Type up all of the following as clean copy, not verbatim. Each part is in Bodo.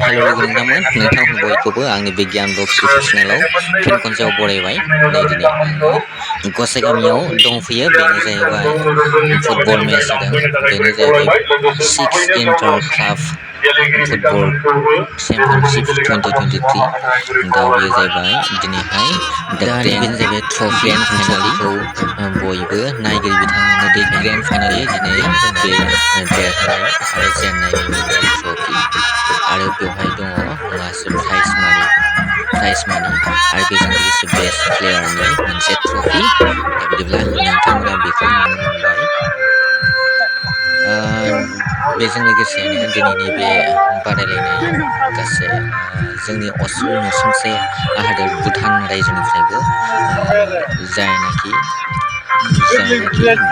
हेलो लोगो नोंथांमोन बयखौबो आंनि बे गियान ब्लग्स इउटुब चेनेलाव फिन खनसेयाव बरायबाय नै दिनै आङो गसाइ गामियाव दंफैयो बेनो जाहैबाय फुटबल मेच जादों बेनो जाहैबाय 6 इन्टार क्लाब फुटबल चेम्पियनशिप 2023 दा बेयो जाहैबाय दिनैहाय बेनो जाहैबाय ट्रफि ग्रेन्ड फाइनालिखौ बयबो नायगिरि बिथांमोननो देखाय ग्रेन्ड फाइनालि दिनै बे देरहानाय आरो जेननायनि मोनसे ट्रफि आरो बेवहाय दङ माखासे प्राइज मानि आरो बेजों लोगोसे बेस्ट प्लेयारनि मोनसे ट्रफि दा बिदिब्ला नोंथांमोना बेखौ नुनो मोनबाय बेजों लोगोसेनो दिनैनि बे बादायलायनायाव गासै जोंनि नसुंसे हादोर भुटान रायजोनिफ्रायबो जायनाखि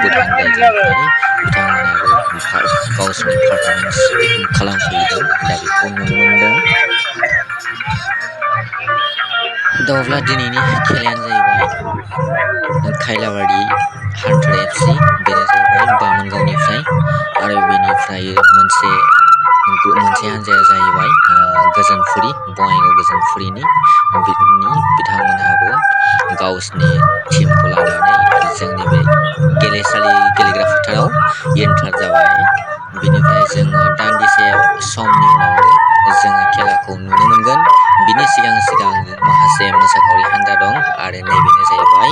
भुटान रायजोनिफ्राय बिथांमोनाबो गावसोरनि पारफरमेन्स खालामफैदों दा बेखौ नुनो मोनदों दा अब्ला दिनैनि खेलायानो जाहैबाय खायलाबारि हान्टार FC बेनो जाहैबाय बामोनगावनिफ्राय आरो बेनिफ्राय मोनसे हान्जाया जाहैबाय गोजोनफुरि बङाइगाव गोजोनफुरिनि बिथांमोनहाबो गावसिनि टिमखौ लानानै जोंनि बे गेलेग्रा फोथाराव एन्टार जाबाय बिनिफ्राय जोङो दान्दिसे समनि उनावनो जोङो खेलाखौ नुनो मोनगोन बिनि सिगां माखासे मोसाखावरि हान्जा दं आरो नैबेनो जाहैबाय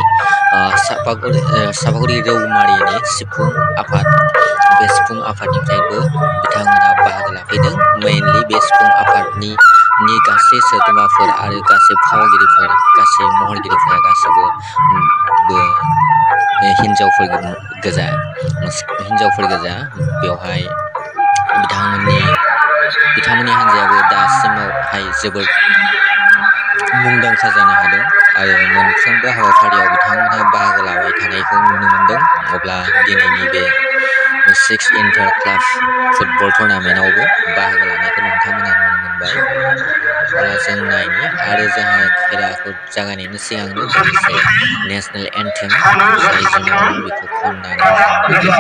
सापागुरि रौमारिनि सिफुं आफाद बे सिफुं आफादनिफ्रायबो बिथांमोनहा बाहागो लाफैदों मेइनलि बे सिफुं आफादनि गासै सोद्रोमाफोर आरो गासै फावगिरिफोर गासै महरगिरिफोरा गासैबो हिन्जावफोर गोजा बेवहाय बिथांमोननि हान्जायाबो दासिमावहाय जोबोद मुंदांखा जानो हादों आरो मोनफ्रोमबो हाबाफारियाव बिथांमोनहा बाहागो लाबाय थानायखौ नुनो मोनदों अब्ला दिनैनि बे 6 इन्टार क्लाब फुटबल टुर्नामेन्टआवबो बाहागो लानायखौ नोंथांमोना नुनो मोनबाय अब्ला जों नायनि आरो जोंहा खेलाखौ जागायनायनि सिगांनो दान्दिसे नेसनेल एन्थेम जाय जों दङ बेखौ खननानै जों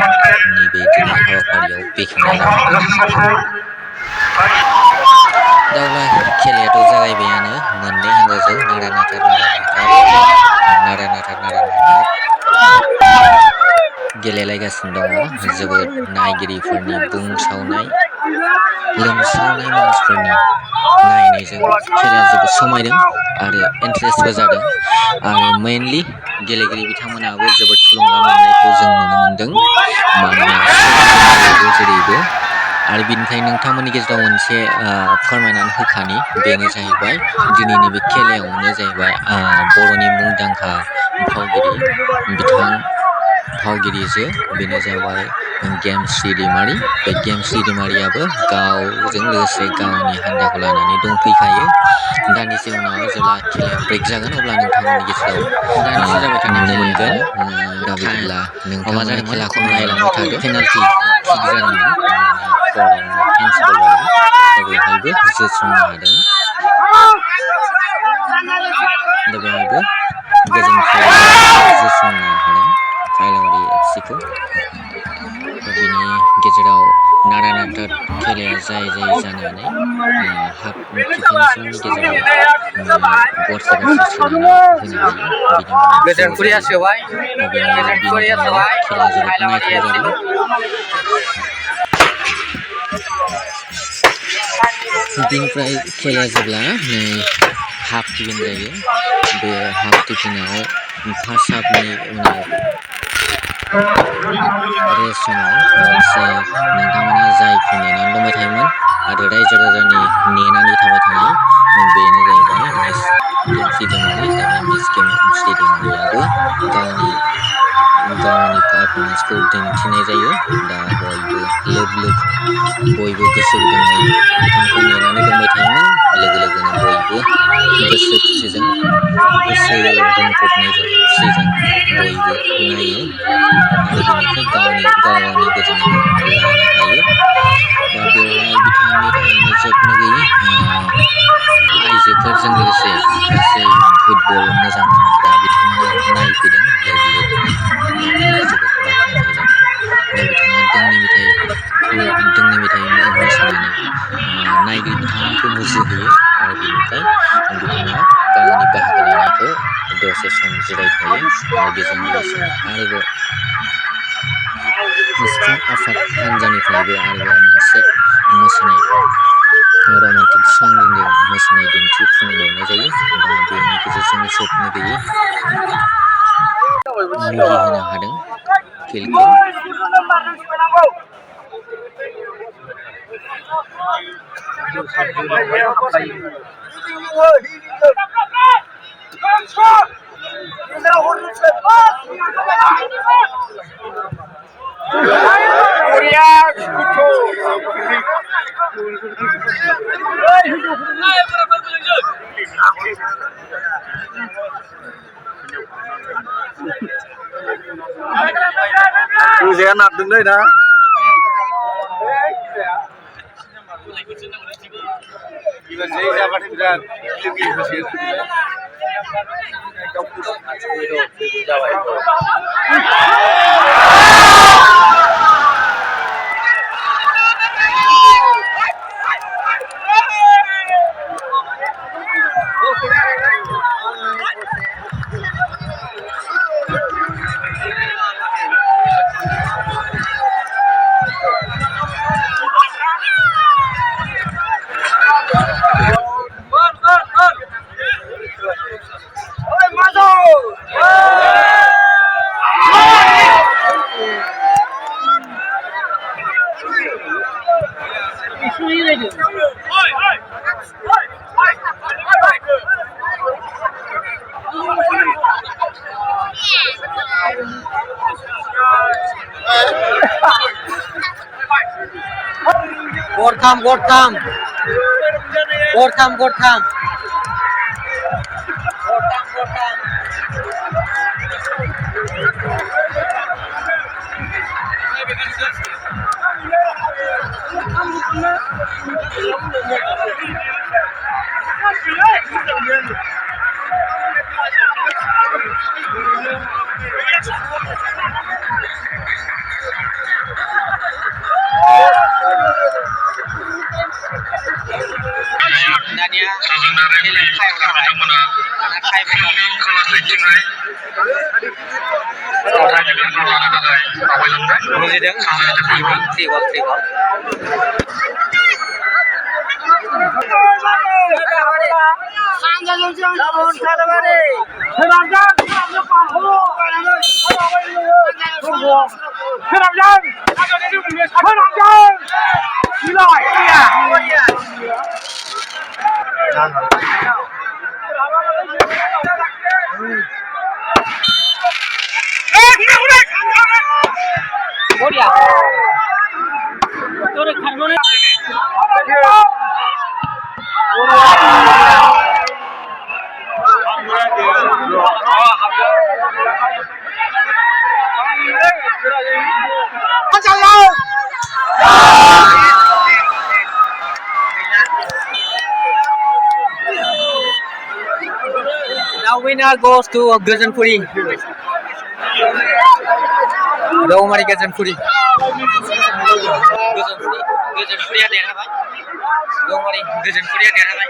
नैबे दिनै हाबाफारियाव बेखेवनाय जाबाय दा अब्ला खेलायाथ' जागायबायानो मोननै हान्जाजों नारा नाथा गेलेलायगासिनो दङ जोबोद नायगिरिफोरनि लोमसावनाय मानसिफोरनि नायनायजों खेलाया जोबोद समायदों आरो इन्टारेस्टबो जादों आरो मेइनलि गेलेगिरि बिथांमोनाबो जोबोद थुलुंगा मोननायखौ जों नुनो मोनदों मानोना जेरैबो आरो बिनिफ्राय नोंथांमोननि गेजेराव मोनसे फोरमायनानै होखानि बेनो जाहैबाय दिनैनि बे खेलायावनो जाहैबाय बर'नि मुंदांखा फावगिरिजो बेनो जाहैबाय गेमस्रि दैमारि बे गेमस्रि दैमारियाबो गावजों लोगोसे गावनि हान्जाखौ लानानै दंफैखायो दान्दिसे उनाव जेब्ला खेलाया ब्रेक जागोन अब्ला नोंथांमोननि गेजेराव नुनो मोनगोन दा बिदिब्ला नोंथांमोना खेलाखौ नायलांबाय थादो पेनाल्टि किक जादोंमोन कर्टआवनो हेन्डबल जादों दा बेवहायबो जोसननो हादों दा बेवहायबो गोजोनफुरि जोसननो हादों खायलाबारि FCखौ दा बिनि गेजेराव नारा नाथा खेलाया जाय जानानै हाफ किपिंसिमनि गेजेराव गरसे सोनानै होनो हायो गोजोनफुरिया सोबाय दा बेनि थाखायनो खेलाया जोबोद नायथाव जादों बिनिफ्राय खेलाया जेब्ला हाफ टिफिन जायो बे हाफ टिफिनाव फार्स्ट हाफनि उनाव रेस्ट समाव मोनसे नोंथांमोना जायखौ नेनानै दंबाय थायोमोन आरो रायजो राजानि नेनानै थाबाय थानाय बेनो जाहैबाय मिस गेमस्रि दैमारि दा बे मिस गेमस्रि दैमारियाबो गावनि पारफरमेन्सखौ दिन्थिनाय जायो दा बयबो बयबो गोसो गुदुङै बिथांखौ नेनानै दंबाय थायोमोन लोगोनो बयबो गोसो बुंफबनायजों खुसिजों बयबो नायो आरो बेनिफ्राय गावनि गोजोननायखौ लानो हायो दा बेवहाय बिथांनि थाखायनो जोबनो गैयै आइजोफोरजों लोगोसे गासै फुटबल मोजां मोनग्रा बिथांमोना नायफैदों लोगोनो बेवहाय जोबोद बाख्नायथाव जादों दा बिथाङा दोंनै मेथाइ मोसानानै नायगिरि बिथांमोनखौ आरो बेजों लोगोसे आरोबाव सिफुं आफाद हानजानिफ्रायबो आरोबाव मोनसे मोसानाय रमान्टिक संजों मोसानाय दिन्थिफुंबावनाय जायो दा बेनि गेजेरजों जोबनो गैयै मुहि होनो हादों फिल्डखौ Saya nak dengar dah. Gila saya dapat tidak lebih bersih. Gortham. Dania Now winner goes to Gyanfung. Domari Gyanfung. Gyanfung देरहाबाय. Domari Gyanfung देरहाबाय.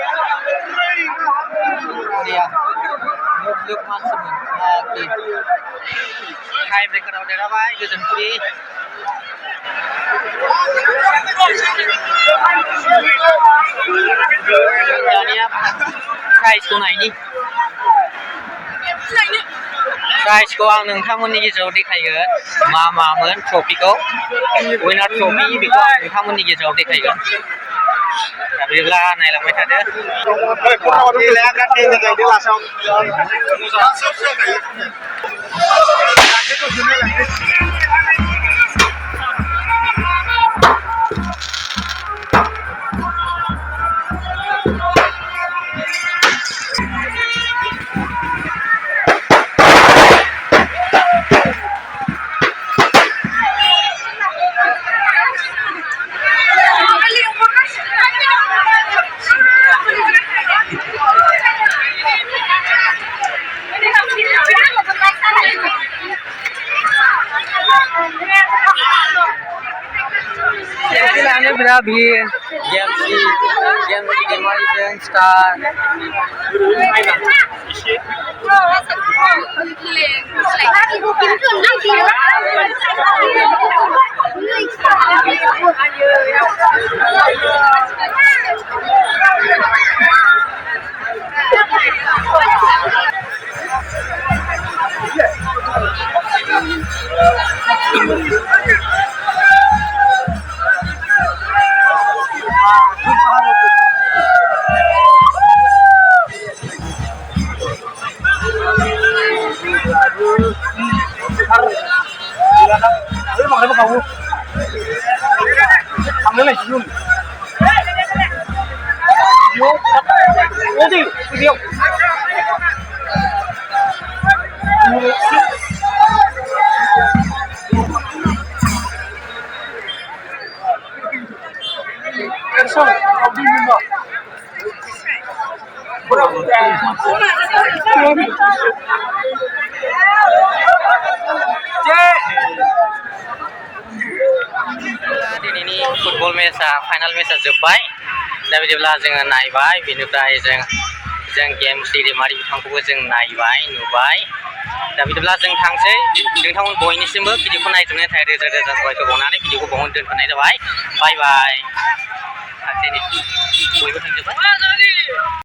Dia मुलुग मानसिमोन. टाइम ब्रेकाराव देरहाबाय Gyanfung. दानिया प्राइजखौ नायनि प्राइजखौ आं नोंथांमोननि गेजेराव देखायगोन मा मामोन ट्रफिखौ विनार ट्रफि बेखौ आं नोंथांमोननि गेजेराव देखायगोन दा बिदिब्ला नायलांबाय थादो खेलानो बिराद भिर गेम गेमारिजों स्टार दिनैनि फुटबल मेचआ फाइनाल मेचआ जोब्बाय दा बिदिब्ला जोङो नायबाय बेनिफ्राय जों गेम दैदेमारि बिथांखौबो जों नायबाय नुबाय दा बिदिब्ला जों थांसै नोंथांमोन बयनिसिमबो भिडिअखौ नायजोबनायनि थाखाय रोजा रोजा साबायखर बावनानै भिडिअखौ बावनो दोनथ'नाय जाबाय बाय बाय बयबो थांजोब्बाय